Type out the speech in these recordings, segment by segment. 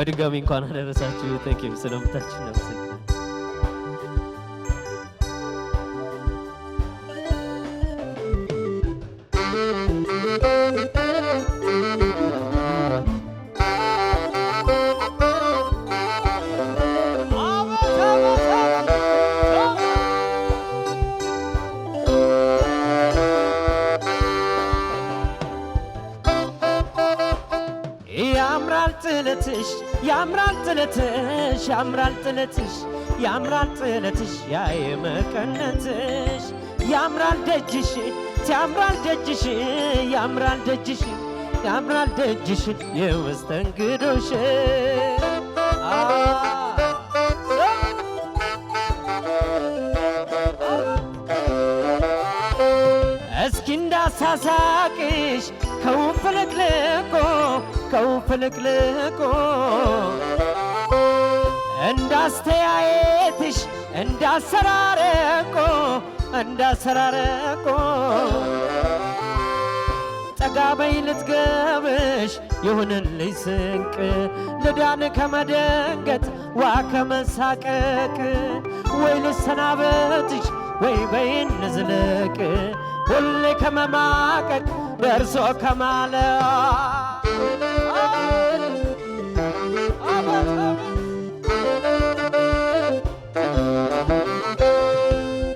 በድጋሚ እንኳን አደረሳችሁ። ታንኪዩ ስለምታችን ነው። ያምራል ጥለትሽ ያምራል ጥለትሽ ያምራል ጥለትሽ ያየመቀነትሽ ያምራል ደጅሽ ያምራል ደጅሽ ያምራል ደጅሽ ያምራል ደጅሽ የመስተንግዶሽ እስኪ እንዳሳሳቅሽ ከውፍልቅልቆ ከውፍልቅልቆ እንዳስተያየትሽ እንዳሰራረቆ እንዳሰራረቆ ጠጋበይ ልትገብሽ ይሁንልኝ ስንቅ ልዳን ከመደንገጥ ዋ ከመሳቀቅ ወይ ልሰናበትሽ ወይ በይን ዝልቅ ሁሌ ከመማቀቅ ደርሶ ከማለ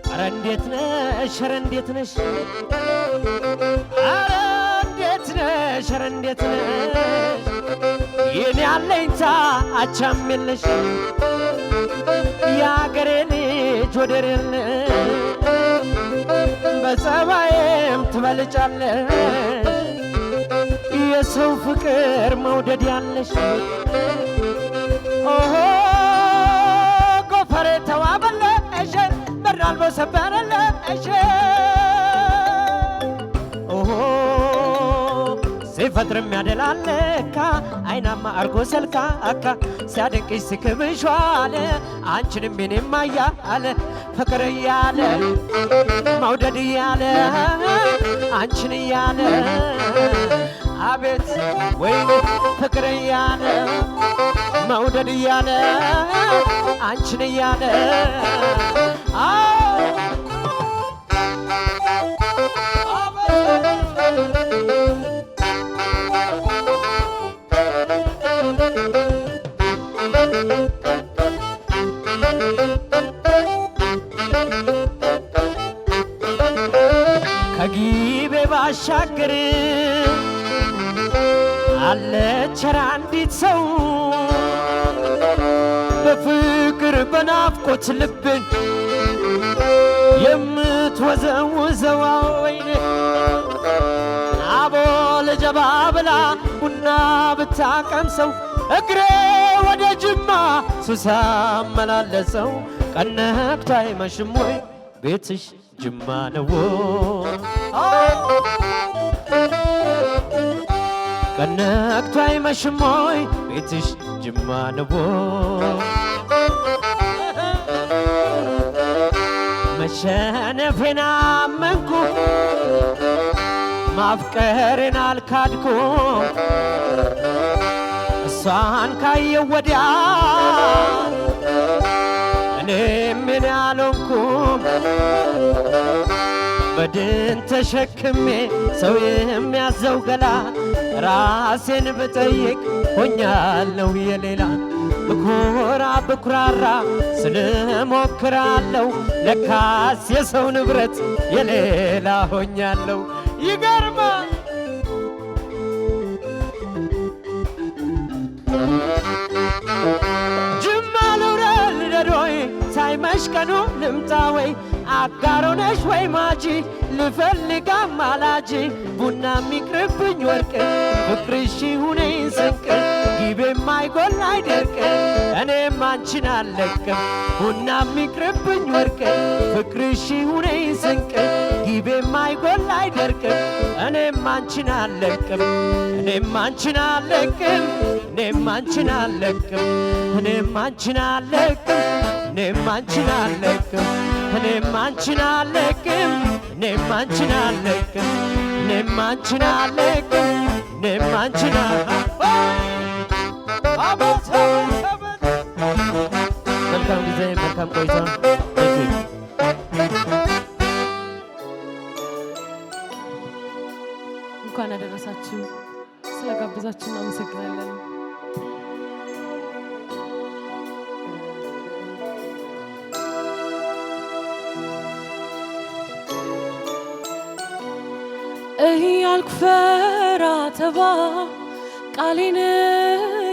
ኧረ እንዴት ነሽ ኧረ እንዴት ነሽ ኧረ እንዴት ነሽ ኧረ እንዴት ነሽ የኔ አለኝታ አቻም የለሽ የአገሬ ልጅ ወደር የለሽ በጸባዬም ትበልጫለሽ የሰው ፍቅር መውደድ ያለሽ ኦሆ ጎፈሬ ተዋበለሽ በራልቦ ሰበረለሽ ኦሆ ሲፈጥርም ያደላለካ አይናማ አርጎ ሰልካካ ሲያደንቅሽ ስክብሽ ዋለ አንቺንም የኔም አያለ ፍቅር እያለ መውደድ እያለ አንቺን እያለ አቤት ወይኔ ፍቅር እያለ መውደድ እያለ አንቺን እያለ ከጊቤ ባሻገር አለች ኧረ አንዲት ሰው በፍቅር በናፍቆት ልብን የምትወዘውዘው ወይኔ አቦ ለጀባ ብላ ቡና ብታቀምሰው እግሬ ወደ ጅማ ሱሳ መላለሰው ቀነቅቶ አይመሽም ወይ ቤትሽ ጅማ ነው ቀነቅቶ አይመሽም ወይ ቤትሽ ጅማ ነው መሸነፌን አመንኩ ማፍቀሬን አልካድኩ እሷን ካየው ወዲያ እኔም ምን ያልሆንኩም በድን ተሸክሜ ሰው የሚያዘው ገላ ራሴን ብጠይቅ ሆኛለሁ የሌላ ብኮራ ብኩራራ ስንሞክራለሁ ለካስ የሰው ንብረት የሌላ ሆኛለሁ ይገርማል ጅማ ልውረድ ደዶይ ሳይመሽ ቀኑ ልምጣ ወይ አጋሮ ነሽ ወይ ማጂ ልፈልግ አማላጂ ቡና ሚቅርብኝ ወርቅ ፍቅርሽ ሁነኝ ስንቅ ጊቤም አይጎል አይደርቅ እኔም አንቺን አልለቅም ቡና ሚቅርብኝ ወርቅ ፍቅርሽ ሁነኝ ስንቅ ጊቤም አይጎል አይደርቅ እኔም አንቺን አልለቅም እኔም አንቺን አልለቅም እኔም አንቺን አልለቅም እኔም አንቺን አልለቅም እኔም አንቺን አልለቅም እኔም አንቺን አልለቅም እኔም አንቺን አልለቅም እኔም አንቺን አልለቅም እኔም አንቺን አልለቅም መልካም ቆይታ። እንኳን አደረሳችሁ። ስለጋበዛችሁ እናመሰግናለን። እያልኩ ፈራ ተባ ቃሌን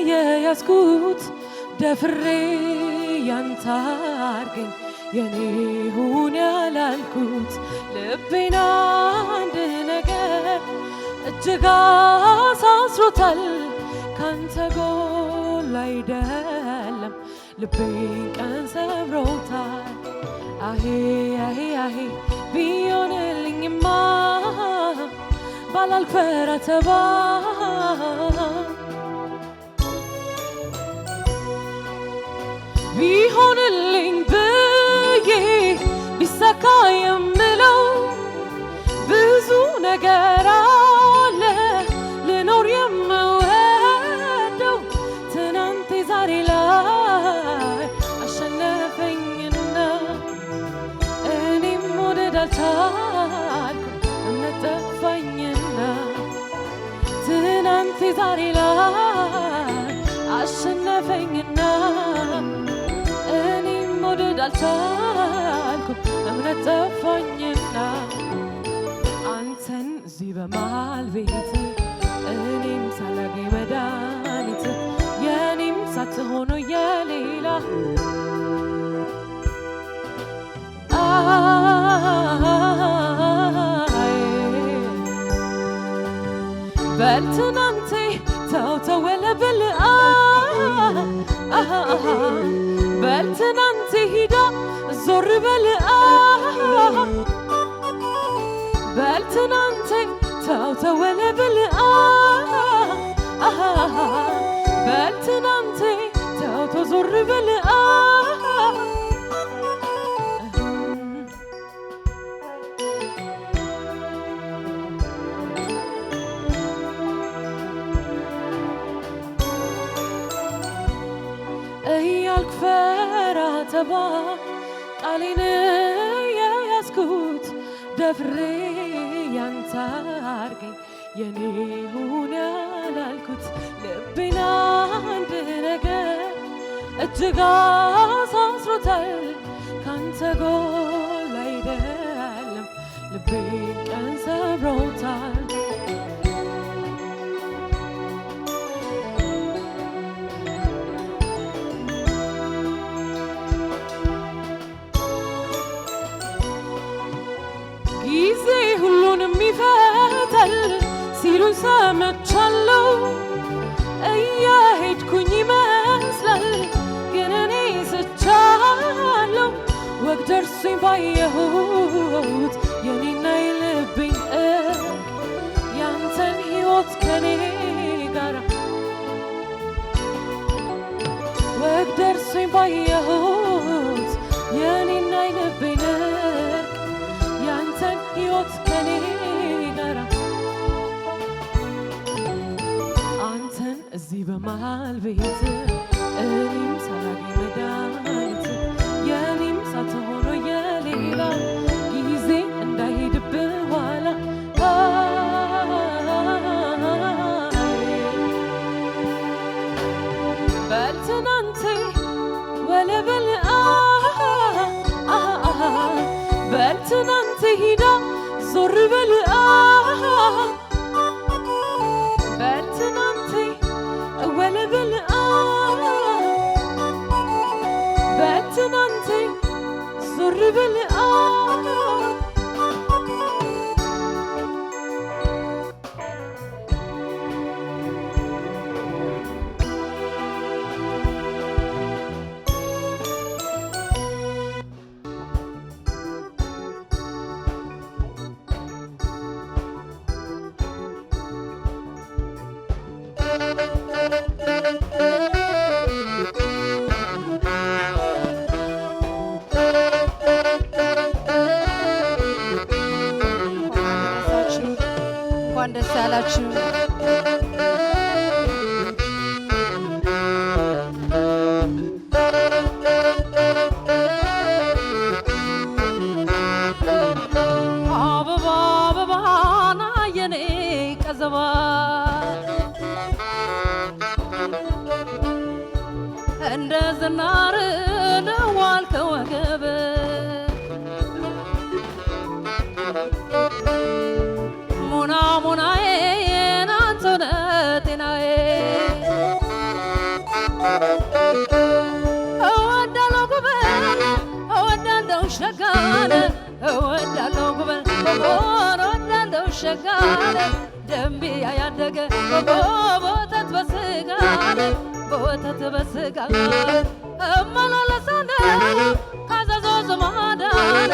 የያዝኩት ደፍሬ ያንተ አርገኝ የኔ ሁን ያላልኩት ልቤን አንድ ነገር እጅግ አሳስሮታል ካንተ ጎል አይደለም ልቤን ቀን ሰብሮታል። አሄ አሄ አሄ ቢሆንልኝማ ባላልክ ፈራ ተባ ቢሆንልኝ ብዬ ቢሳካ የምለው ብዙ ነገር አለ ልኖር የምወደው ትናንት ዛሬ ላይ አሸነፈኝና እኔም መውደድ አልቻልኩም እምነት ጠፋኝና ትናንት ዛሬ ላይ አሸነፈኝና እኔም መውደድ አልቻልኩም እምነት ጠፋኝና አንተን እዚህ በመሃል ቤት እኔም ሳላገኝ መድኃኒት የኔም ሳትሆኖ የሌላ በል ትናንቴ ተው ተወለበል በል ትናንቴ ሂዳ ዞር በል በል ትናንቴ ተው ተወለበል በል ትናንቴ ተው ተዞር በል እያልኩ ፈራ ተባ ቃሌን የያዝኩት ደፍሬ ያንተ አርገኝ የኔ ሁን ያላልኩት ልቤን አንድ ነገር እጅግ አሳስሮታል ካንተ ጎል አይደለም ልቤን ቀን ሰብሮታል። ጊዜ ሁሉንም ይፈታል ሲሉኝ ሰምቻለሁ እየሄድኩኝ ይመስላል ግን እኔ ስቻለሁ ወግ ደርሶኝ ባየሁት የኔና የልቤን ያንተን ሕይወት ከኔ ጋር ወግ ደርሶኝ ባየሁት የኔና የልቤን ያንተን ሕይወት ከኔ ጋር አንተን እዚህ በመሃል ቤት እኔም ሳላገኝ መድኃኒት የኔም ሳትሆኖ የሌላ ጊዜ እንዳይሄድብህ ኋላ በል ትናንቴ ወለበል በል ትናንቴ ሂዳ ዞር በል በል ትናንቴ ወለበል በል ትናንቴ ዞር በል እንኳን ደስ ያላችሁ። እንደ ዝናር ደዋል ከወገብ ሙና ሙናዬ ናንተነ ጤናዬ እወዳለሁ ጉበል እወዳለሁ ሸጋን እወዳለሁ ጉበል እወዳለሁ ሸጋን ደንቢ ያደገ በወተት በስጋን በወተት በስጋን እመላለሳለሁ ካዘዞ ዝማዳን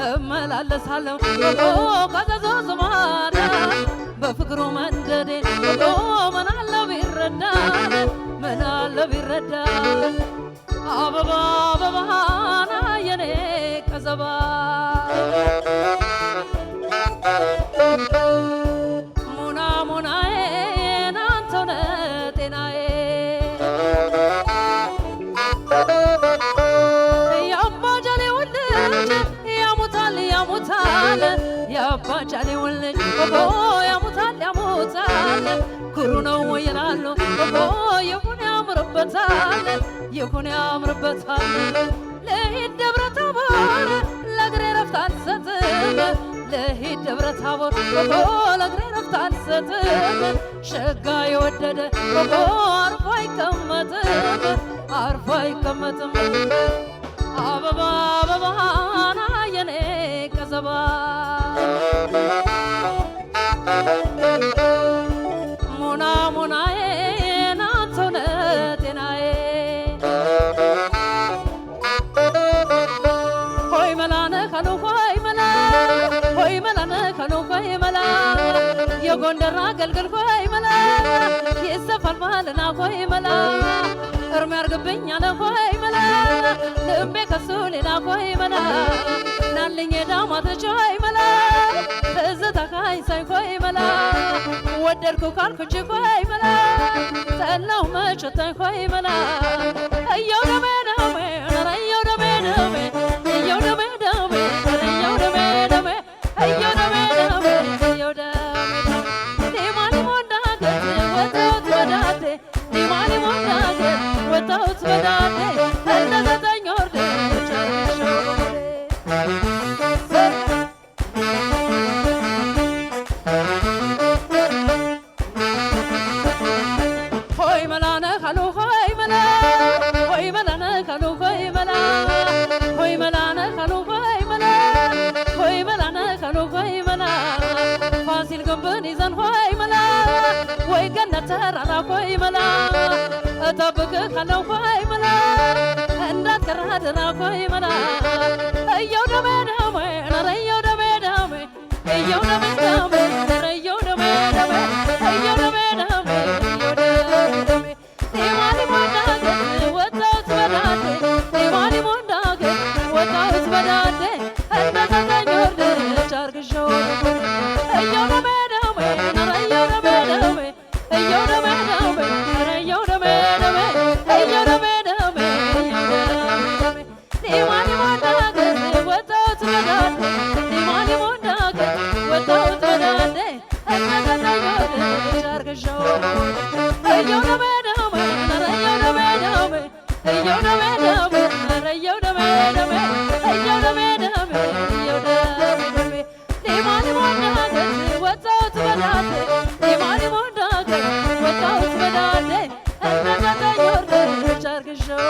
እመላለሳለሁ ካዘዞ ዝማዳን በፍቅሩ መንደዴ ምናለ ቢረዳን ምናለ ቢረዳን አበባ አበባና የኔ ቀዘባ ሙና ሙናዬ ናንተነ ጤናዬ ያባጃሌውን ልጅ ያሙታል ያሙታል ያባጃሌውን ልጅ ያሙታል ያሙታል ኩሩ ነው ይላሉ ይሁን ያምርበታል ይሁን ያምርበታል ለሂድ ደብረ ታቦር ለእግሬ ረፍት አልሰጥም ለሂድ ደብረ ታቦር ለእግሬ ረፍት አልሰጥም ሸጋ የወደደ አርፎ አይቀመጥም አርፎ አይቀመጥም አበባ አበባና የኔ ቀዘባ ሙና ሙናዬ ናንተነ ጤናዬ ሆይ መላነ ከኑ ሆይ መላ ሆይ መላነ ከኑ ሆይ መላ የጎንደር አገልግል ሆይ መላ ይሰፋል ባልና ሆይ መላ እርም ያርግብኝ አለ ሆይ መላ ልቤ ከሱ ሌላ ሆይ መላ ናልኝ ዳማትች ሆይ መላ ትዝታ ካይሳይ ሆይ መላ ወደድኩ ካልኩ እንጂ ሆይ መላ ጠላሁ መቾታኝ ሆይ መላ እየው ደሜ ደሜ እየው ደሜ ደሜ እየው ደሜ ደሜ እየው ደሜ ደሜ እየው ደሜ ደሜ እየው ደሜ ዲማኒ ሞንዳገት ወጣሁት በዳዴ ዲማኒ ሞንዳገት ወጣሁት በዳዴ እንደ ዘጠኝ ወር ጨርሼው ሆይ መላነ ካሉ ሆይ መላ ሆይ መላነ ካሉ ሆይ መላ ሆይ መላነ ካሉ ሆይ መላ ሆይ መላነ ካሉ ሆይ መላ ፋሲል ግንብን ይዘን ሆይ መላ ወይ ገነት ተራራ ሆይ መላ እጠብቅህ ካለው ሆይ መላ እንዳትቀር አደራ ሆይ መላ እየው ደሜ ደሜ ኧረ እየው ደሜ ደሜ እየው ደሜ ደሜ ኧረ እየው ደሜ ደሜ እየው ደሜ ደሜ እየው ደሜ ዲማኒ ሞንዳገት ወጣሁት በዳዴ ዲማኒ ሞንዳገት ወጣሁት በዳዴ እንደ ዘጠኝ ወር ልጅ አርግዤው እየው ደሜ ደሜ ኧረ እየው ደሜ ደሜ እየው ደሜ ደሜ ኧረ እየው ደሜ ደሜ እየው ደሜ ደሜ እየው ደሜ ዲማኒ ሞንዳገት ወጣሁት በዳዴ ዲማኒ ሞንዳገት ወጣሁት በዳዴ እንደ ዘጠኝ ወር ልጅ አርግዤው እየው ደሜ ደሜ ኧረ እየው ደሜ ደሜ እየው ደሜ ደሜ ኧረ እየው ደሜ ደሜ እየው ደሜ ደሜ እየው ደሜ ዲማኒ ሞንዳገት ወጣሁት በዳዴ ዲማኒ ሞንዳገት ወጣሁት በዳዴ እንደ ዘጠኝ ወር ልጅ አርግዤው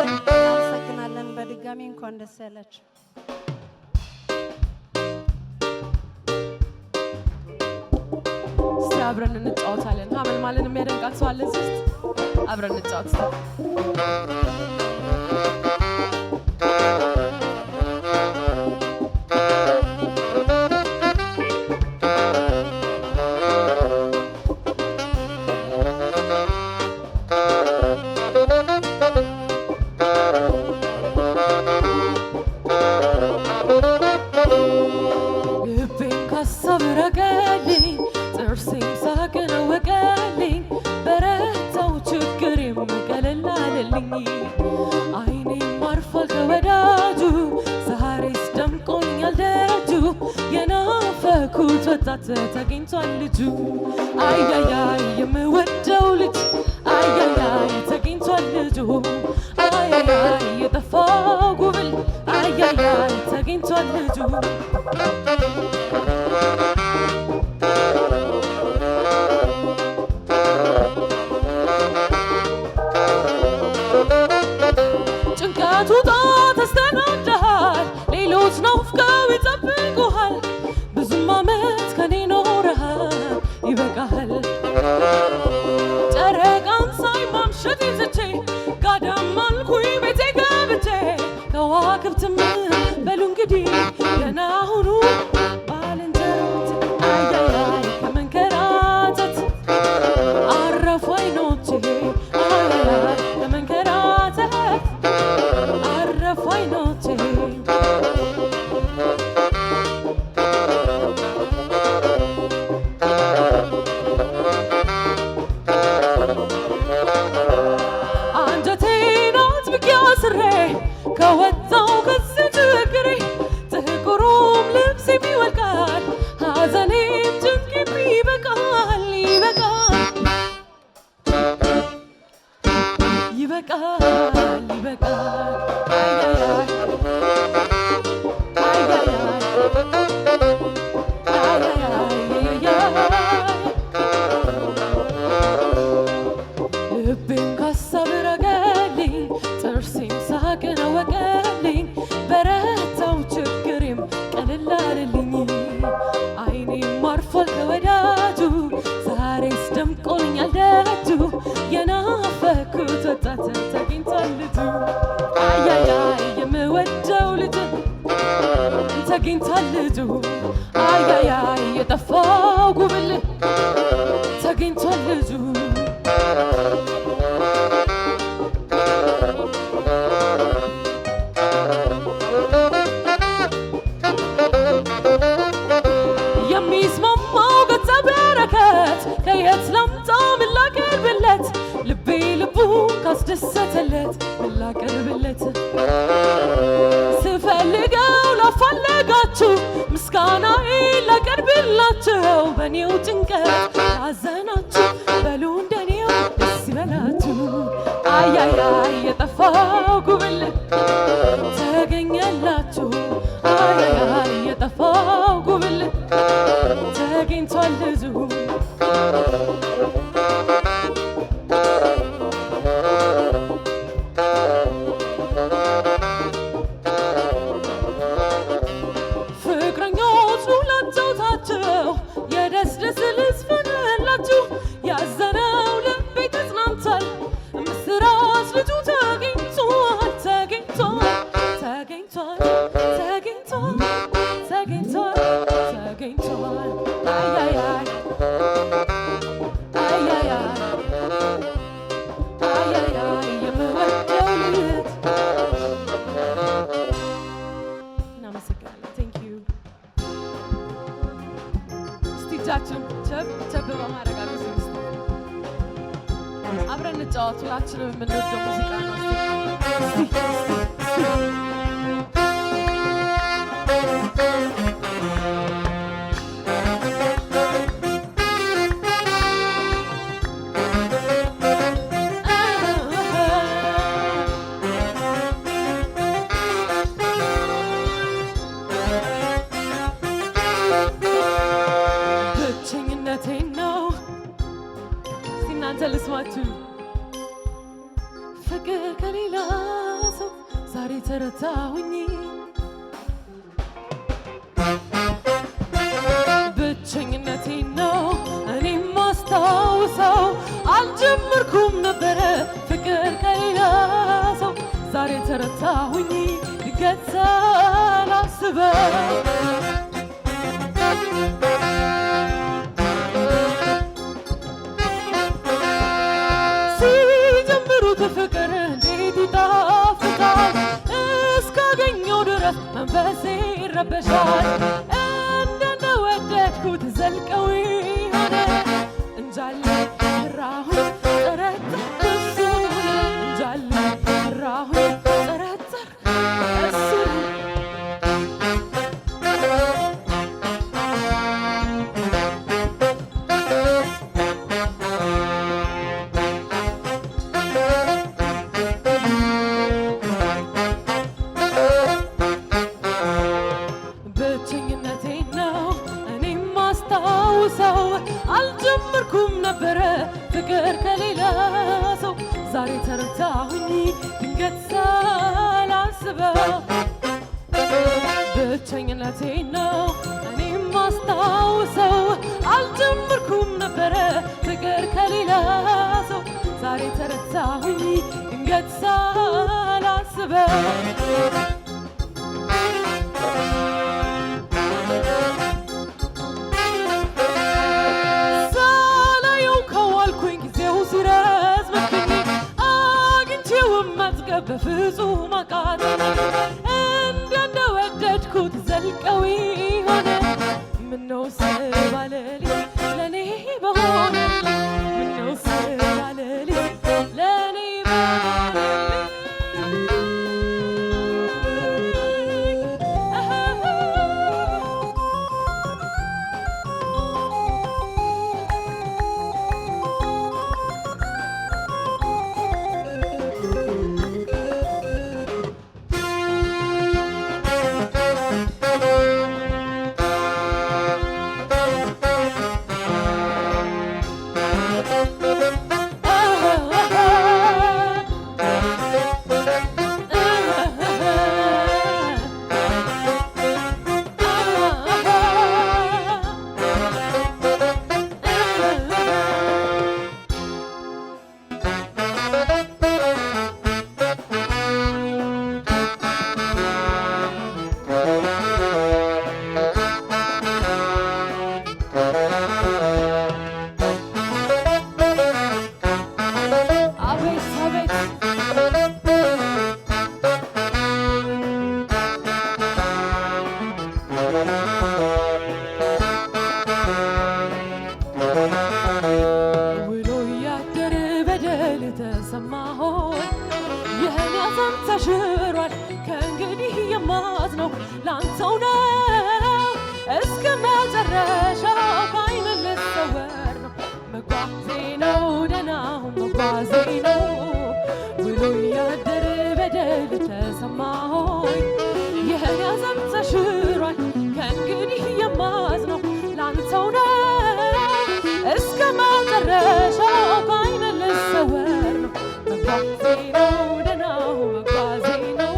እናመሰግናለን። በድጋሚ እንኳን ደስ ያላችሁ። እስቲ አብረን እንጫወታለን። ሀመልማልን የሚያደንቃት ሰው አለ እዚህ ውስጥ? አብረን እንጫወት። ሳቅን ወቀልኝ በረታው ችግሬም ቀለል አለልኝ ተገኝቷል ልጁ አያያይ የምወደው ልጅ አያያይ ተገኝቷል ልጁ አያያይ የጠፋው ጉብል አያያይ ተገኝቷል ልጁ ጭንቀቱ ተስተናግደሃል ሌሎች ናፍቀው ይጠብቁሃል ብዙም ዓመት ከኔ ኖረሃል ይበቃሃል ጨረቃን ሳይ ማምሸቴን ትቼ ጋዳም አልኩኝ ቤቴ ገብቼ ከዋክብትም በሉ እንግዲህ ደህና ሁኑ ባልንጀሮች አያያይ ከመንከራተት አረፉ አይኖቼ አያያይ ከመንከራተት አረፉ አይኖቼ አንጀቴን አጥብቄ አስሬ ከወጣው ከዚህ ችግሬ ጥቁሩም ልብሴም ይወልቃል ሐዘኔም ጭንቄም ይበቃል ይበቃል ይበቃል አያያይ ልቤን ካሳብ ረገልኝ ጥርሴም ሳቅን አወቀልኝ በረታው ችግሬም ቀለል አለልኝ አይኔም አርፏል ከወዳጁ ዛሬስ ደምቆልኛል ደጁ የናፈኩት ወጣት ተገኝቷል ልጁ አያያይ የምወደው ልጅ ተገኝቷል ልጁ አያያይ የጠፋው ጉብል ተገኝቷል ልጁ የሚስማማው ገጸ በረከት ከየት ላምጣ ምን ላቀርብለት ልቤ ልቡ ካስደሰተለት ምን ላቀርብለት ስፈልገው ላፋለጋችሁ ምስጋናዬ ላቀርብላችሁ በኔው ጭንቀት ያዘናችሁ በሉ እንደኔው ደስ ይበላችሁ አያያይ የጠፋው ጉብል ተገኘላችሁ አያያይ የጠፋው ጉብል ተገኝቷል ልጁ ፍቅረኞች ሁላቸውታቸው የደስደስ ልዝፈንላችሁ ያዘነው ልቤ ተጽናንቷል ምስራች ልጁ ተገኝቷል ተገኝቷል ተገኝቷል ተገኝቷል ተገኝቷል አያያይ አያያይ አያያይ የምወደው ልጅ እናመሰግናለን ቴንክ ዩ እስቲ እጃችሁን ቸብ በማድረግ አግዙኝ እስቲ አብረን እንጫወት ሁላችንም የምንወደው ሙዚቃ ነው እስቲ ብቸኝነቴን ነው እናንተ ልስማችሁ ፍቅር ከሌላ ሰው ዛሬ ተረታሁኝ ብቸኝነቴን ነው እኔም ማስታውሰው አልጀመርኩም ነበረ ፍቅር ከሌላ ሰው ዛሬ ተረታሁኝ ድንገት ሳላስበው ፍቅር እንዴት ይጣፍጣል እስካገኘው ድረስ መንፈሴ ይረበሻል እንደወደድኩት ዘልቀው ሆነ እንጃለ ራሁን ጠረጠር እሱን እንጃለ ራሁን ጠረጠር እሱን ድንገት ሳላስበው ብቸኝነቴ ነው እኔም ማስታውሰው አልጀመርኩም ነበረ ፍቅር ከሌላ ሰው ዛሬ ተረታሁኝ ድንገት ሳላስበው ሳላየው ከዋልኩኝ ጊዜው ሲረዝምብኝ አግኝቼውም መዝገብ በፍጹም አቃተኝ እንደወደድኩት ዘልቀው ይሆነ ምነው ስባለልኝ ለኔ በሆነ ምነው ስባለልኝ ለኔ ውሎ ያደረ በደል ተሰማሆን የኔ አዘን ተሽሯል ከእንግዲህ የማዝነው ላንተው ነው እስከ መጨረሻው ከዓይን ልሰወር ነው መጓዜ ነው ደህናው መጓዜ ነው ውሎ ያደረ በደል ተሰማሆን የኔ አዘን ተሽሯል ከእንግዲህ የማዝነው ላንተው ነው እስከ መጨረሻው ከዓይን ልሰወር ነው መጓዜ ነው ደህናው መጓዜ ነው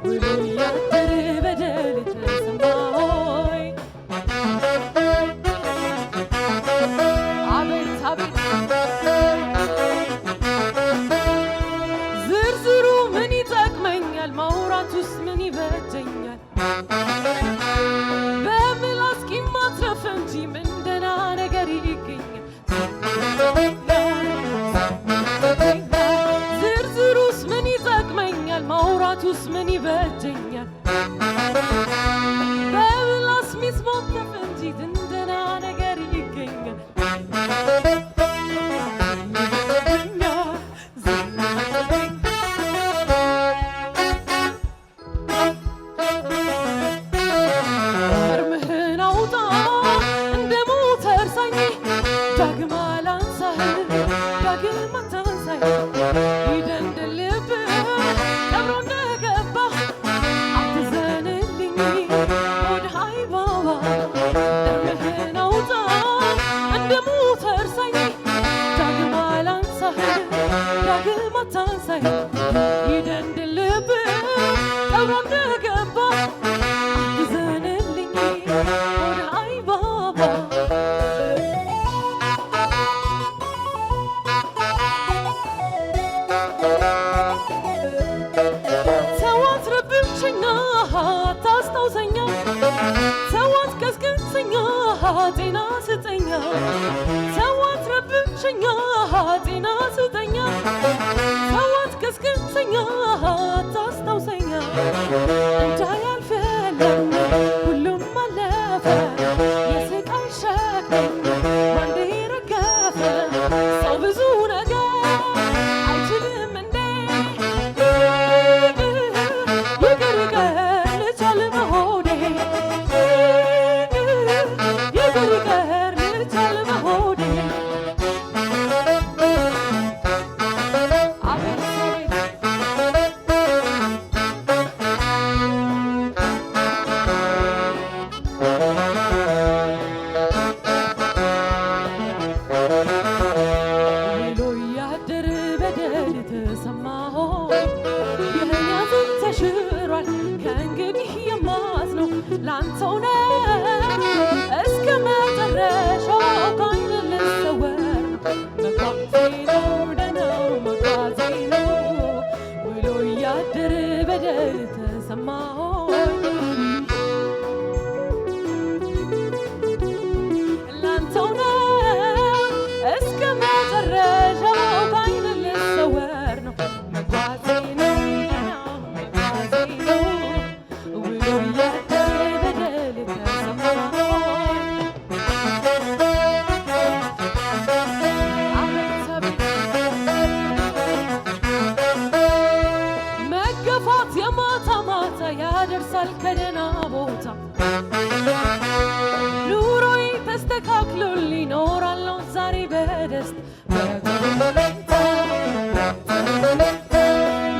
ውሎ ያደረ በደል ተሰማሆይ አቤት አቤት ዝርዝሩ ምን ይጠቅመኛል ማውራቱስ ምን ይበጀኛል በምላስ ቂም ማትረፍ እንጂ ምን ደህና ነገር ይገኛል ዝርዝሩስ ምን ይጠቅመኛል ማውራቱስ ምን ይበጀኛል በምላስ ሚስ ማትረፍ እንጂ ምን ደህና ነገር ይገኛል እርምህን አውጣ እንደ ሞተር ሳኝ ዳግም አላንሳህ ዳግም አታንሳኝ ይደንድልብህ ቀብሮ እንደገባ አትዘንልኝ ወደ ሃይባባ እርምህን አውጣ እንደ ሞተር ሳኝ ዳግም አላንሳህ ዳግም አታንሳኝ ይደንድልብህ ቀብሮ እንደገባ አትዘንልኝ ወደ ሃይባባ ተዋት ረብብችኛ ታስታውሰኛ ተዋት ቀስቅሰኛ ጤና ስጠኛ ተዋት ረብብችኛ ጤና ስጠኛ ተዋት ቀስቅሰኛ ታስታውሰኛ እንዳያልፍ የለም ሁሉም አለፈ የስቃይ ሸክም ባንዴ ረገፈ ሰው ብዙ ነገር አይችልም እንዴ ይቅር ይቅር ልቻል በሆዴ ይቅር ይቅር ልቻል በሆዴ ሰማሆይ ላንተው ነው እስከ መጨረሻው ከዓይን ልሰወር ነው መጓዜ ነው ውሎ እያደረ በደል ተሰማሆይ መገፋት የማታ ማታ ያደርሳል ከደህና ቦታ ኑሮዬ ተስተካክሎልኝ እኖራለሁ ዛሬ በደስታ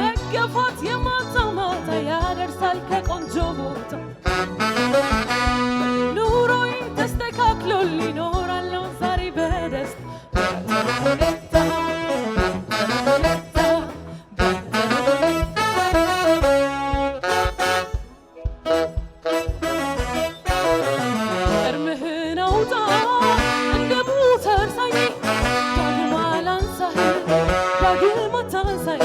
መገፋት የማታ ማታ ያደርሳል ከቆንጆ ቦታ ኑሮዬ ተስተካክሎልኝ እኖራለሁ ዛሬ በደስታ እርምህን አውጣ እንደ ሞተር ሳይ ዳግም አላንሳህ ዳግም አታንሳኝ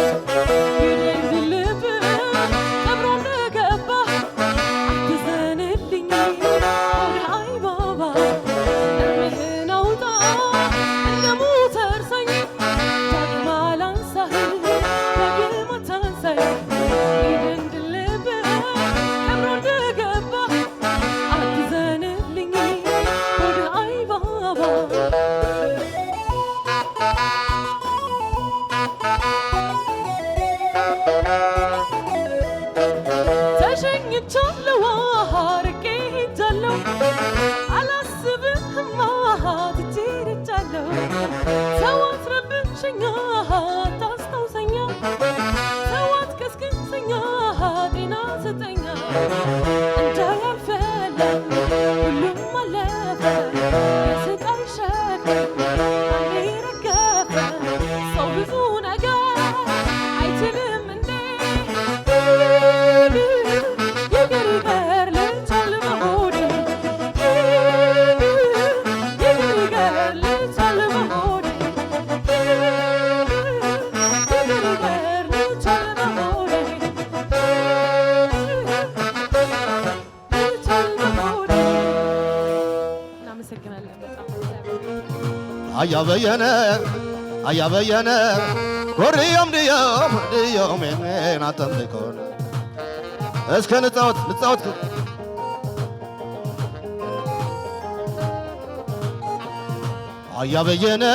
ይደንግልብ ቀብሮ እንደገባ አትዘንልኝ ወደ አይባባ እርምህን አውጣ እንደ ሞተር ሳይ ዳግም አላንሳህ ዳግም አታንሳኝ ይደንግልብ ቀብሮ እንደገባ አትዘንልኝ ወደ አይባባ ተሸኝቻለሁ አርቄ ሄጃለሁ አላስብህም ትቼ ሄጃለሁ ሰው አትረብሸኛ ታስታውሰኛ ሰው አትቀስቅሰኛ ጤና ስጠኛ እንዳያልፈለ ሁሉም አለፈ የስቃይ ሸክም አንዴ ረገፈ ሰው ብዙ ነገር አይችልም እንዴ ይቅር ይቅር ልቻል በሆዴ ይቅር ይቅር ልቻል በሆዴ ይቅር ይቅር ልቻል በሆዴ ልቻል በሆዴ እናመሰግናለን በጣም አያበየነ ኮሪዮም ድዮም ናተምልኮን እስከ ንጻወት አያበየነ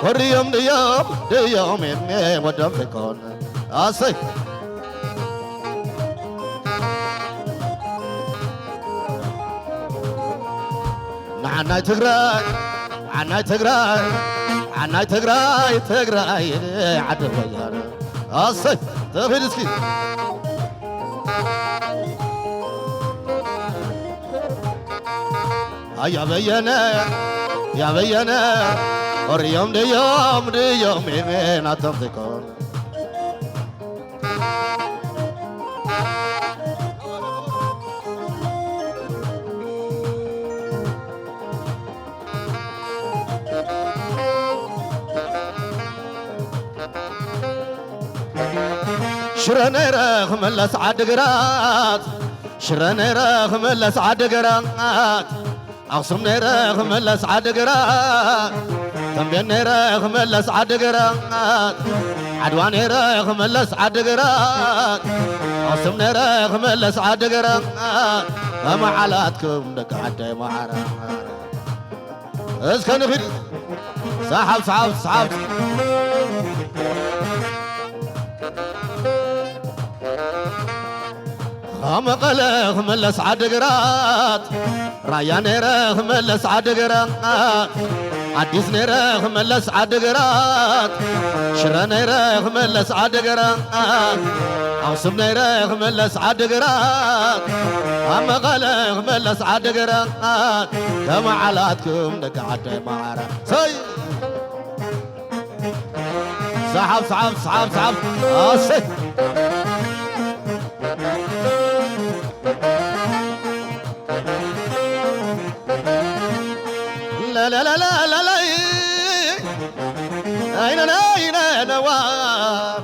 ኮሪዮም ድዮም ወደምልኮን አሰይ ናናይ ትግራይ ዓደበያነ አሰይ ተፊድ እስኪ አያበየነ ኦርዮም ድዮም ናተምልኮን ሽረነረኽ መለስ ዓድግራት أقسم نيرخ ملس عدقرات تنبين نيرخ ملس عدقرات عدوان نيرخ ملس عدقرات أقسم نيرخ ملس عدقرات أما علاتكم دك عدي معرا اسكن خير صاحب خمقلخ ملس عدقرات رايا نيرخ ملس عدقرات عديس نيرخ ملس عدقرات شرا نيرخ ملس عدقرات عوسم نيرخ ملس عدقرات خمقلخ ملس عدقرات كما علاتكم دك عدي معرا سي صعب سي لا لا لا لا لا لا أين نوام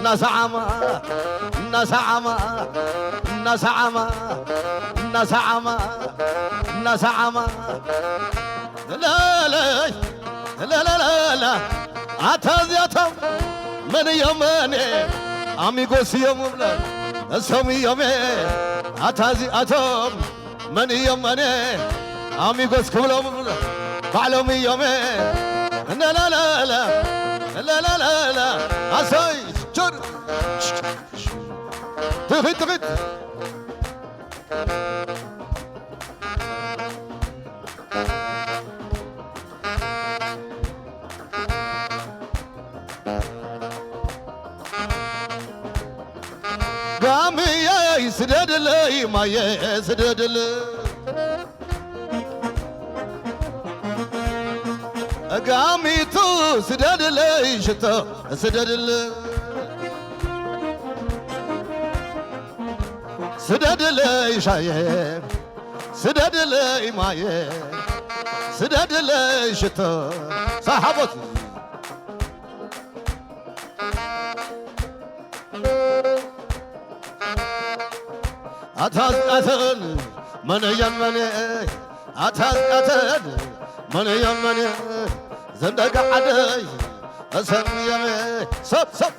نسعما نسعما نسعما نسعما نسعما لا لا لا لا لا لا أتازياتهم من يومني أميغوس يومنا سومي يومي أتازياتهم من يومني أميغوس كلهم بعلومي يومي لا لا لا لا لا لا لا لا أسوي شر تغيت تغيت قامي يا سدد لي ما يسدد لي قامي تو سدد لي شتا سدد لي سدد لي شايف سدد لي مايه سدد لي شتا صاحبتي أتن من يمني أتن من يمني زندق عدي أسن يمي سب سب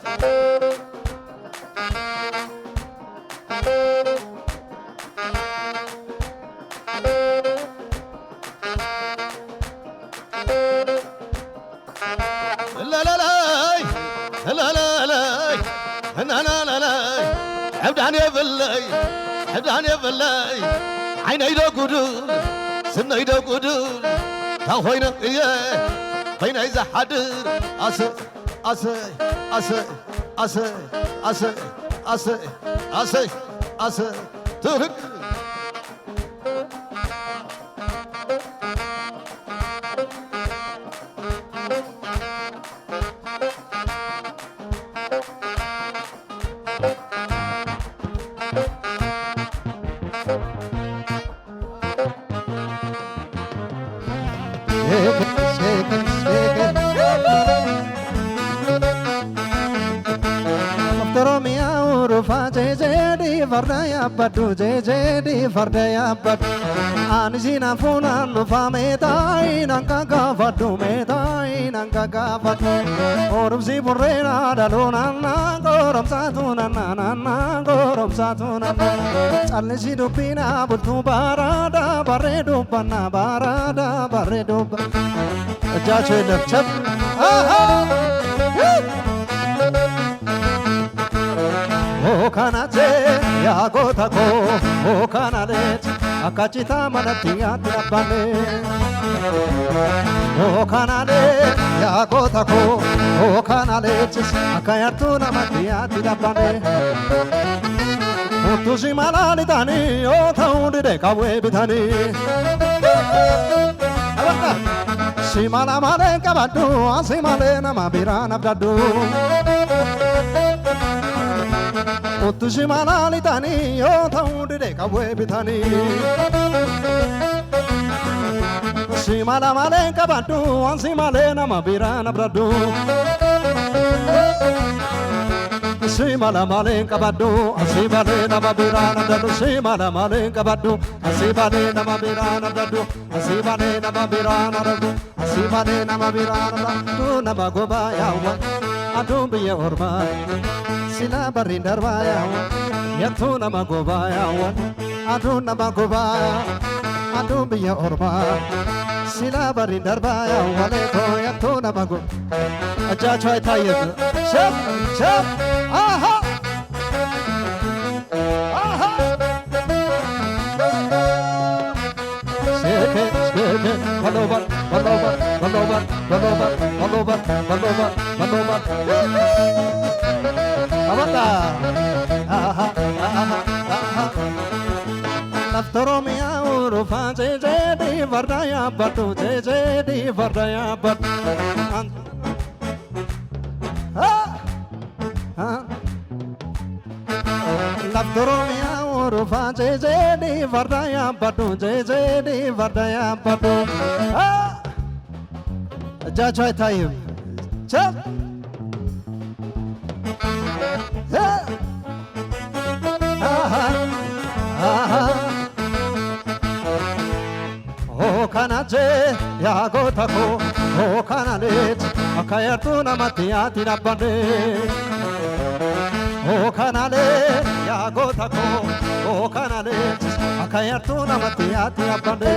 لا لا لا لا لا لا لا لا لا عبدان يا بلاي عبدان يا بلاي عيني لو قدول سني لو قدول تاوينا إياه بين إذا حدر أسي أسي أسي أسي أسي أسي أسي أسي ترك Fardaya badu jeje fardaya bad anjina funa no fameta inanga vadu meta inanga vadu orum si burrena dalona na gorom satuna na gorom satuna challe si dupina butu barada barredo banna barada barredo jache lakchap O kanate ya gota ko o kanalet akachita manati atrapane O kanale ya gota ko o kanalet akayartu namati atrapane O tusi malali tani o thaundi de kawe bitani Abata simala male kabadu asimale namabirana abdadu Otushi malali tani yo thaundi de kawe bitani Simala male kabadu ansimale namabirana bradu Simala male kabadu ansimale namabirana bradu Simala male kabadu ansimale namabirana bradu Ansimale namabirana bradu Ansimale namabirana bradu Namagoba yawa adum biya ormai Sila barin darbaya yatu nama gobaya adu nama gobaya adu biya orba sila barin darbaya wale to yatu nama go aja chai thayet chap chap aha aha seke seke balobar balobar balobar balobar balobar balobar balobar Abata aha aha aha Naftaromi aurufa jeje di vardaya batu jeje di vardaya bat Naftaromi aurufa jeje di vardaya batu jeje di vardaya batu Jachai tayim chap je ya gotako o kanalet akayatu namati ati nabane o kanale ya gotako o kanalet akayatu namati ati nabane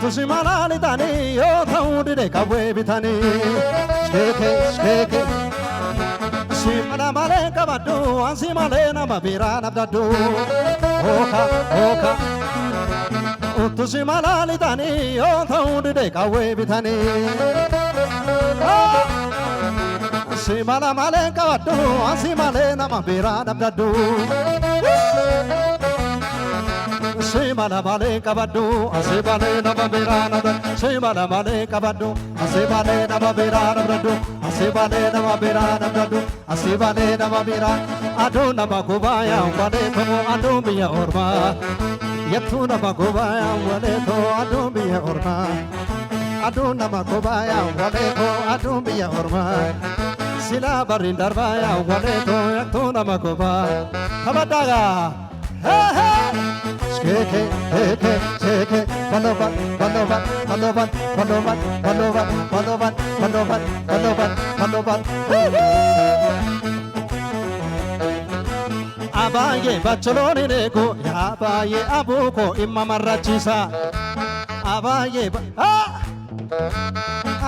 Tusi malali tani yo taundi de kawe bitani shkeke shkeke Simana male kabadu ansi male na mabira nabdadu Oka oka Tusi malali tani yo taundi de kawe bitani Simana male kabadu ansi male na mabira nabdadu Simana male kabadu asibale na mabirana Simana male kabadu asibale na mabirana bradu asibale na mabirana bradu asibale na mabirana adu na magubaya wale to adu biya orma yatu na magubaya wale to adu biya orma adu na magubaya wale to adu biya orma sila barindar baya wale to yatu na magubaya kamadaga hey hey Shkeke, heke, sheke, balobat, balobat, balobat, balobat, balobat, balobat, balobat, balobat, balobat. Abaye bacholoni neko, abaye abuko imma marrachisa. Abaye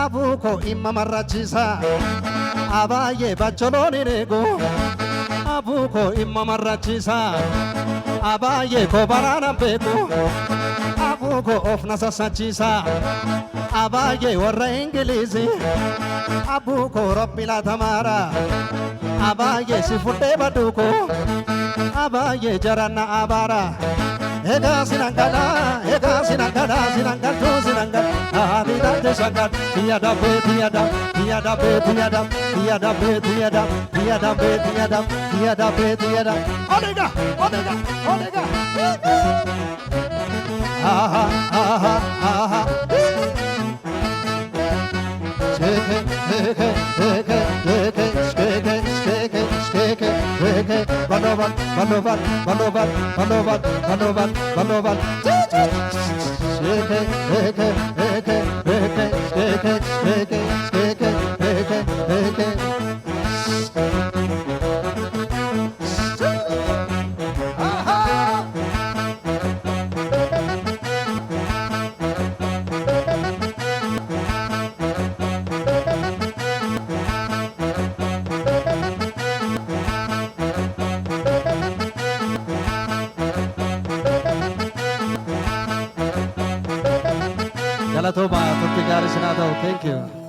abuko imma marrachisa. Abaye bacholoni neko, abuko imma marrachisa. Abaye ko barana beku abuko of nasasachisa Abaye warra ingilizi abuko rabbila tamara Abaye sifutte baduko Abaye jarana abara Ega sinangala sinangaltu sinangal Abidante sagat tiada be tiada tiada be tiada tiada be tiada tiada be tiada tiada be tiada Odega odega odega aha aha aha Shake shake shake shake shake shake shake balobat balobat balobat balobat balobat balobat Shake shake shake shake shake shake shake Galatoma, tutti cari senatori, thank you.